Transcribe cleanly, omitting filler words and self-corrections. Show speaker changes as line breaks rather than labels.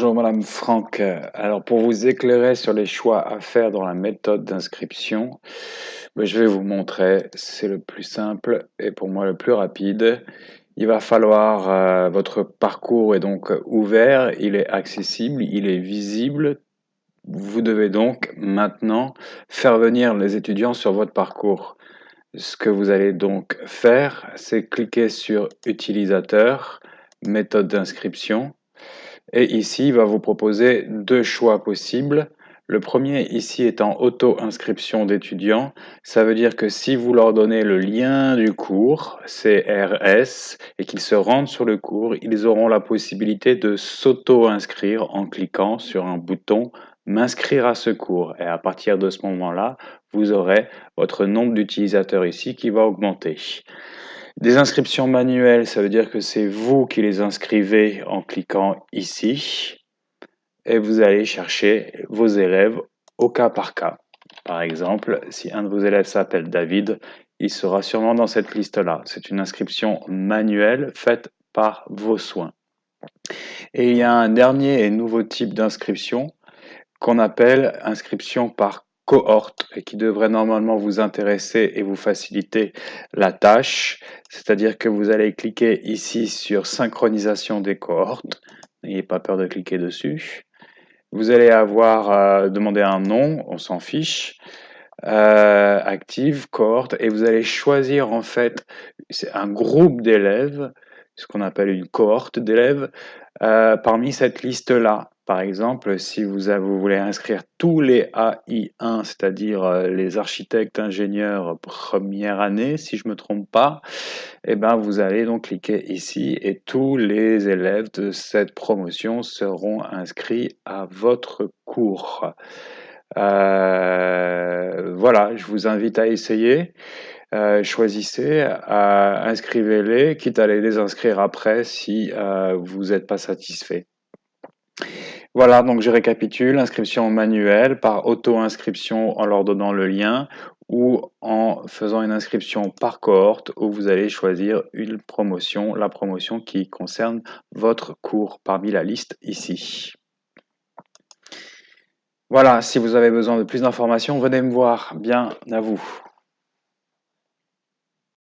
Bonjour Madame Franck. Alors pour vous éclairer sur les choix à faire dans la méthode d'inscription, je vais vous montrer, c'est le plus simple et pour moi le plus rapide. Il va falloir, votre parcours est donc ouvert, il est accessible, il est visible. Vous devez donc maintenant faire venir les étudiants sur votre parcours. Ce que vous allez donc faire, c'est cliquer sur Utilisateur, méthode d'inscription. Et ici, il va vous proposer deux choix possibles. Le premier ici étant auto-inscription d'étudiants. Ça veut dire que si vous leur donnez le lien du cours, CRS, et qu'ils se rendent sur le cours, ils auront la possibilité de s'auto-inscrire en cliquant sur un bouton m'inscrire à ce cours. Et à partir de ce moment-là, vous aurez votre nombre d'utilisateurs ici qui va augmenter. Des inscriptions manuelles, ça veut dire que c'est vous qui les inscrivez en cliquant ici et vous allez chercher vos élèves au cas par cas. Par exemple, si un de vos élèves s'appelle David, il sera sûrement dans cette liste-là. C'est une inscription manuelle faite par vos soins. Et il y a un dernier et nouveau type d'inscription qu'on appelle inscription par cohorte et qui devrait normalement vous intéresser et vous faciliter la tâche. C'est-à-dire que vous allez cliquer ici sur synchronisation des cohortes. N'ayez pas peur de cliquer dessus. Vous allez avoir demandé un nom, on s'en fiche, active, cohorte, et vous allez choisir en fait un groupe d'élèves, ce qu'on appelle une cohorte d'élèves, parmi cette liste-là. Par exemple, si vous voulez inscrire tous les AI1, c'est-à-dire les architectes, ingénieurs première année, si je ne me trompe pas, eh ben, vous allez donc cliquer ici et tous les élèves de cette promotion seront inscrits à votre cours. Voilà, je vous invite à essayer. Choisissez, inscrivez-les, quitte à les désinscrire après si vous n'êtes pas satisfait. Voilà, donc je récapitule, inscription manuelle par auto-inscription en leur donnant le lien ou en faisant une inscription par cohorte où vous allez choisir une promotion, la promotion qui concerne votre cours parmi la liste ici. Voilà, si vous avez besoin de plus d'informations, venez me voir. Bien à vous.